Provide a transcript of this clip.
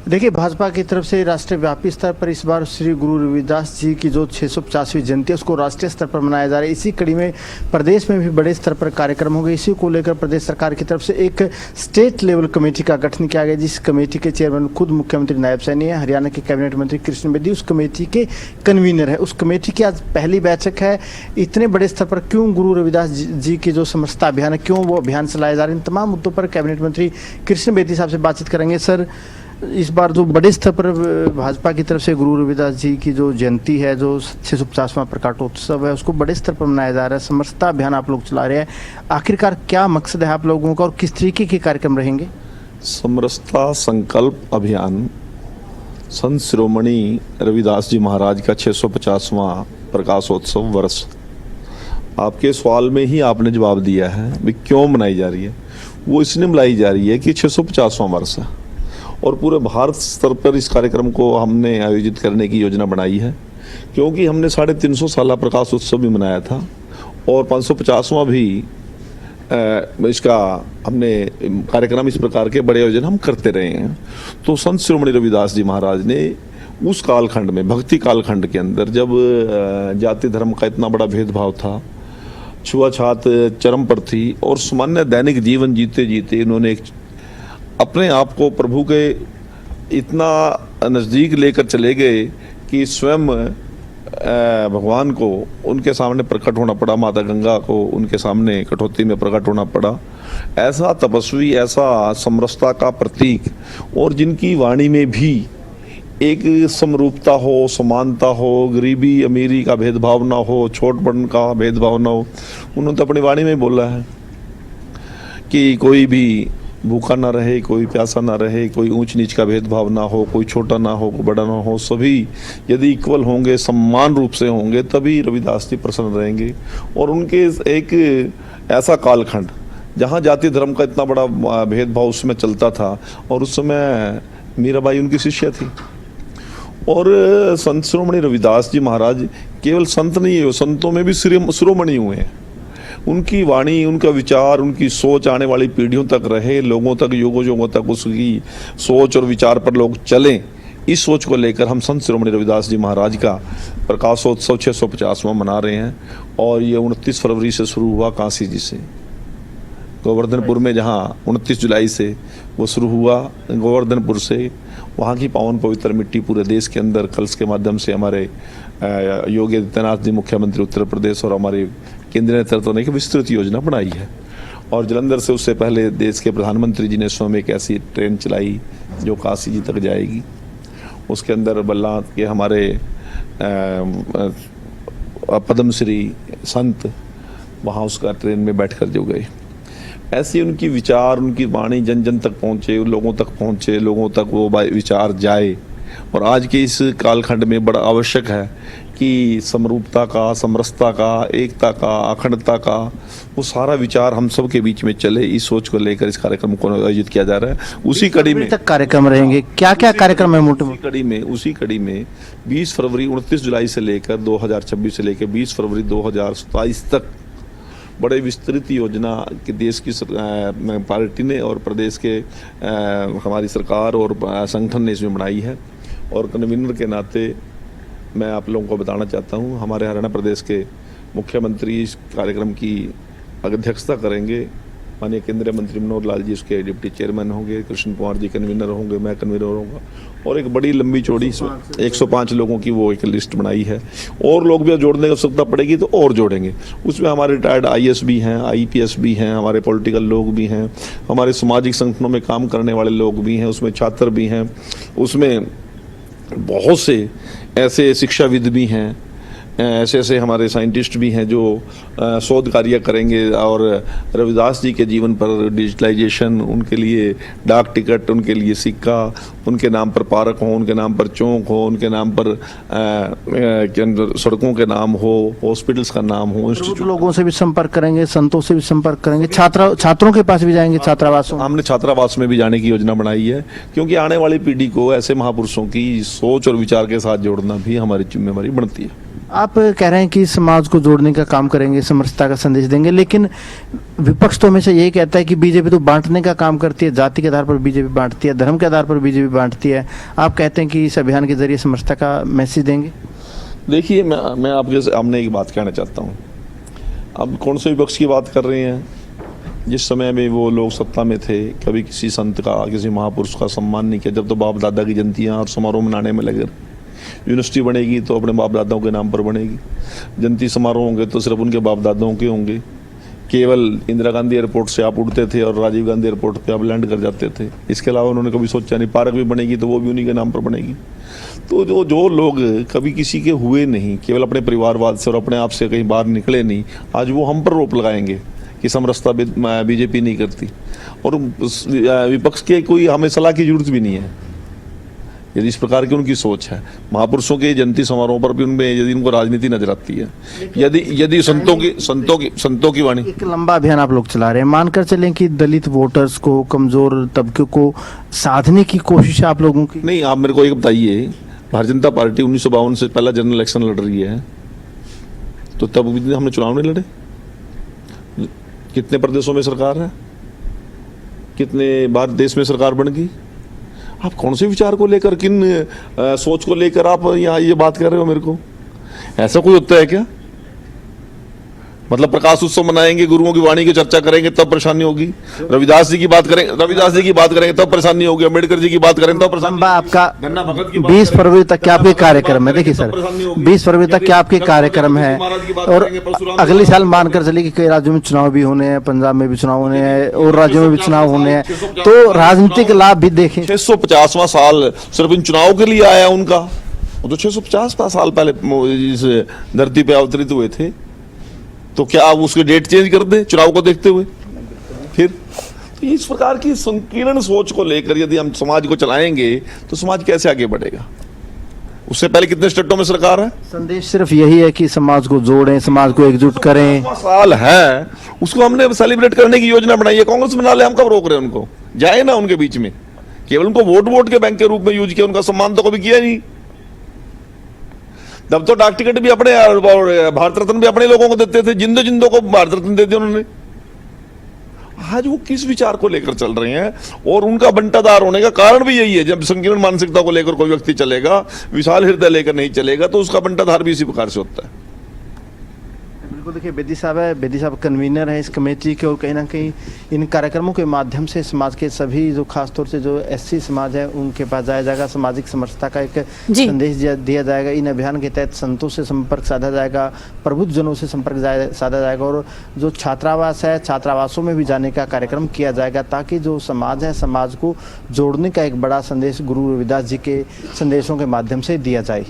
देखिए, भाजपा की तरफ से राष्ट्रव्यापी स्तर पर इस बार श्री गुरु रविदास जी की जो 650वीं जयंती है उसको राष्ट्रीय स्तर पर मनाया जा रहा है। इसी कड़ी में प्रदेश में भी बड़े स्तर पर कार्यक्रम होंगे। इसी को लेकर प्रदेश सरकार की तरफ से एक स्टेट लेवल कमेटी का गठन किया गया, जिस कमेटी के चेयरमैन खुद मुख्यमंत्री नायब सैनी है। हरियाणा के कैबिनेट मंत्री कृष्ण बेदी उस कमेटी के कन्वीनर है। उस कमेटी की आज पहली बैठक है। इतने बड़े स्तर पर क्यों गुरु रविदास जी की जो समरसता अभियान है, क्यों वो अभियान चलाए जा रहे हैं, इन तमाम मुद्दों पर कैबिनेट मंत्री कृष्ण बेदी साहब से बातचीत करेंगे। सर, इस बार जो बड़े स्तर पर भाजपा की तरफ से गुरु रविदास जी की जो जयंती है, जो 650वां प्रकाशोत्सव है, उसको बड़े स्तर पर मनाया जा रहा है, समरसता अभियान आप लोग चला रहे हैं, आखिरकार क्या मकसद है आप लोगों का और किस तरीके के कार्यक्रम रहेंगे? समरसता संकल्प अभियान संत शिरोमणि रविदास जी महाराज का 650वां प्रकाशोत्सव वर्ष। आपके सवाल में ही आपने जवाब दिया है भी क्यों मनाई जा रही है। वो इसलिए मनाई जा रही है कि 650वां वर्ष है और पूरे भारत स्तर पर इस कार्यक्रम को हमने आयोजित करने की योजना बनाई है, क्योंकि हमने 350 साल प्रकाश उत्सव भी मनाया था और 550वां भी इसका हमने कार्यक्रम इस प्रकार के बड़े आयोजन हम करते रहे हैं। तो संत शिरोमणि रविदास जी महाराज ने उस कालखंड में, भक्ति कालखंड के अंदर, जब जाति धर्म का इतना बड़ा भेदभाव था, छुआछात चरम पर थी और सामान्य दैनिक जीवन जीते जीते इन्होंने अपने आप को प्रभु के इतना नज़दीक लेकर चले गए कि स्वयं भगवान को उनके सामने प्रकट होना पड़ा, माता गंगा को उनके सामने कठौती में प्रकट होना पड़ा। ऐसा तपस्वी, ऐसा समरसता का प्रतीक, और जिनकी वाणी में भी एक समरूपता हो, समानता हो, गरीबी अमीरी का भेदभाव ना हो, छोट बड़न का भेदभाव ना हो। उन्होंने तो अपनी वाणी में बोला है कि कोई भी भूखा ना रहे, कोई प्यासा ना रहे, कोई ऊंच नीच का भेदभाव ना हो, कोई छोटा ना हो, कोई बड़ा ना हो, सभी यदि इक्वल होंगे, समान रूप से होंगे, तभी रविदास जी प्रसन्न रहेंगे। और उनके एक ऐसा कालखंड जहाँ जाति धर्म का इतना बड़ा भेदभाव उसमें चलता था, और उस समय मीराबाई उनकी शिष्य थी। और संत शिरोमणि रविदास जी महाराज केवल संत नहीं है, संतों में भी शिरोमणि हुए हैं। उनकी वाणी, उनका विचार, उनकी सोच आने वाली पीढ़ियों तक रहे, लोगों तक, युगों युगों तक उसकी सोच और विचार पर लोग चलें। इस सोच को लेकर हम संत शिरोमणि रविदास जी महाराज का प्रकाशोत्सव 650वां मना रहे हैं। और ये 29 फरवरी से शुरू हुआ काशी जी से, गोवर्धनपुर में, जहाँ 29 जुलाई से वो शुरू हुआ गोवर्धनपुर से। वहाँ की पावन पवित्र मिट्टी पूरे देश के अंदर कलश के माध्यम से हमारे योगी आदित्यनाथ जी मुख्यमंत्री उत्तर प्रदेश और हमारे केंद्रीय नेतृत्व ने एक विस्तृत योजना बनाई है। और जलंधर से उससे पहले देश के प्रधानमंत्री जी ने स्वयं एक ऐसी ट्रेन चलाई जो काशी जी तक जाएगी। उसके अंदर बल्ला के हमारे पद्मश्री संत वहाँ उसका ट्रेन में बैठकर जो गए। ऐसी उनकी विचार, उनकी वाणी जन जन तक पहुँचे, लोगों तक पहुँचे, लोगों तक वो विचार जाए। और आज के इस कालखंड में बड़ा आवश्यक है कि समरूपता का, समरसता का, एकता का, अखंडता का वो सारा विचार हम सब के बीच में चले। इस सोच को लेकर इस कार्यक्रम को आयोजित किया जा रहा है। उसी कड़ी में तक कार्यक्रम रहेंगे। क्या क्या कार्यक्रम है मोटे? उसी कड़ी में 20 फरवरी 29 जुलाई से लेकर 2026 से लेकर 20 फरवरी 2027 तक बड़े विस्तृत योजना कि देश की पार्टी ने और प्रदेश के हमारी सरकार और संगठन ने इसमें बनाई है। और कन्वीनर के नाते मैं आप लोगों को बताना चाहता हूँ, हमारे हरियाणा प्रदेश के मुख्यमंत्री इस कार्यक्रम की अध्यक्षता करेंगे। माननीय केंद्रीय मंत्री मनोहर लाल जी उसके डिप्टी चेयरमैन होंगे, कृष्ण कुमार जी कन्वीनर होंगे, मैं कन्वीनर होऊंगा। और एक बड़ी लंबी चौड़ी 105 लोगों की वो एक लिस्ट बनाई है। और लोग भी जोड़ने की आवश्यकता पड़ेगी तो और जोड़ेंगे। उसमें हमारे रिटायर्ड IAS भी हैं, IPS भी हैं, हमारे पॉलिटिकल लोग भी हैं, हमारे सामाजिक संगठनों में काम करने वाले लोग भी हैं, उसमें छात्र भी हैं, उसमें बहुत से ऐसे शिक्षाविद भी हैं, ऐसे ऐसे हमारे साइंटिस्ट भी हैं जो शोध कार्य करेंगे। और रविदास जी के जीवन पर डिजिटलाइजेशन, उनके लिए डाक टिकट, उनके लिए सिक्का, उनके नाम पर पार्क हो, उनके नाम पर चौक हो, उनके नाम पर सड़कों के नाम हो, हॉस्पिटल्स का नाम हो। लोगों से भी संपर्क करेंगे, संतों से भी संपर्क करेंगे, छात्रों के पास भी जाएंगे, छात्रावास। हमने छात्रावास में भी जाने की योजना बनाई है, क्योंकि आने वाली पीढ़ी को ऐसे महापुरुषों की सोच और विचार के साथ जोड़ना भी हमारी जिम्मेवारी बनती है। आप कह रहे हैं कि समाज को जोड़ने का काम करेंगे, समरसता का संदेश देंगे, लेकिन विपक्ष तो हमेशा यही कहता है कि बीजेपी तो बांटने का काम करती है, जाति के आधार पर बीजेपी बांटती है, धर्म के आधार पर बीजेपी बांटती है। आप कहते हैं कि इस अभियान के जरिए समरसता का मैसेज देंगे। देखिए, मैं आपके सामने एक बात कहना चाहता हूँ। अब कौन से विपक्ष की बात कर रहे हैं? जिस समय में वो लोग सत्ता में थे, कभी किसी संत का, किसी महापुरुष का सम्मान नहीं किया। जब तो बाप दादा की जयंतियाँ और समारोह मनाने में लगे। यूनिवर्सिटी बनेगी तो अपने बाप दादाओं के नाम पर बनेगी, जयंती समारोह होंगे तो सिर्फ उनके बाप दादाओं के होंगे। केवल इंदिरा गांधी एयरपोर्ट से आप उड़ते थे और राजीव गांधी एयरपोर्ट पे आप लैंड कर जाते थे। इसके अलावा उन्होंने कभी सोचा नहीं। पार्क भी बनेगी तो वो भी उन्हीं के नाम पर बनेगी। तो जो लोग कभी किसी के हुए नहीं, केवल अपने परिवारवाद से और अपने आप से कहीं बाहर निकले नहीं, आज वो हम पर रोप लगाएंगे कि समरसता बीजेपी नहीं करती। और विपक्ष के कोई हमें सलाह की जरूरत भी नहीं है यदि इस प्रकार की उनकी सोच है। महापुरुषों के जयंती समारोह पर भी उनमें यदि उनको राजनीति नजर आती है, यदि संतों की वाणी। एक लंबा अभियान आप लोग चला रहे हैं, मानकर चलें कि दलित वोटर्स को, कमजोर तबके को साधने की कोशिश है आप लोगों की? नहीं, आप मेरे को एक बताइए, भारतीय जनता पार्टी 1952 से पहला जनरल इलेक्शन लड़ रही है, तो तब भी हमने चुनाव नहीं लड़े। कितने प्रदेशों में सरकार है, कितने बार देश में सरकार बन गई। आप कौन से विचार को लेकर, किन सोच को लेकर आप यहाँ ये बात कर रहे हो मेरे को? ऐसा कोई होता है क्या? मतलब प्रकाश उत्सव मनाएंगे, गुरुओं की वाणी की चर्चा करेंगे तब परेशानी होगी। रविदास जी की बात करेंगे तब परेशानी होगी। अम्बेडकर जी की बात करेंगे तब परेशानी। आपका 20 फरवरी तक क्या आपके कार्यक्रम है? देखिए सर, 20 फरवरी तक क्या आपके कार्यक्रम है? और अगले साल मानकर चलिए कि कई राज्यों में चुनाव भी होने हैं, पंजाब में भी चुनाव होने हैं और राज्यों में भी चुनाव होने हैं, तो राजनीतिक लाभ भी देखें। 650वां साल सिर्फ इन चुनाव के लिए आया उनका। वो तो 650 साल पहले इस धरती पे अवतरित हुए थे। तो क्या आप उसके डेट चेंज कर दें चुनाव को देखते हुए? फिर तो इस प्रकार की संकीर्ण सोच को लेकर यदि हम समाज को चलाएंगे तो समाज कैसे आगे बढ़ेगा? उससे पहले कितने स्टेटों में सरकार है? संदेश सिर्फ यही है कि समाज को जोड़ें, समाज को एकजुट करें। साल है, उसको हमने सेलिब्रेट करने की योजना बनाई है। कांग्रेस बना ले, हम कब रोक रहे हैं उनको? जाए ना उनके बीच में। केवल उनको वोट के बैंक के रूप में यूज किया, उनका सम्मान तो कभी किया नहीं। तब तो डाक टिकट भी अपने और भारत रत्न भी अपने लोगों को देते थे, जिंदों को भारत रत्न दे दिया उन्होंने। आज वो किस विचार को लेकर चल रहे हैं? और उनका बंटादार होने का कारण भी यही है। जब संकीर्ण मानसिकता को लेकर कोई व्यक्ति चलेगा, विशाल हृदय लेकर नहीं चलेगा, तो उसका बंटाधार भी इसी प्रकार से होता है। बिल्कुल, देखिए बेदी साहब कन्वीनर हैं इस कमेटी के, और कहीं ना कहीं इन कार्यक्रमों के माध्यम से समाज के सभी जो खासतौर से जो एससी समाज है उनके पास जाया जाएगा, सामाजिक समरसता का एक संदेश दिया जाएगा। इन अभियान के तहत संतों से संपर्क साधा जाएगा, प्रबुद्ध जनों से संपर्क साधा जाएगा, और जो छात्रावास है, छात्रावासों में भी जाने का कार्यक्रम किया जाएगा, ताकि जो समाज है, समाज को जोड़ने का एक बड़ा संदेश गुरु रविदास जी के संदेशों के माध्यम से दिया जाए।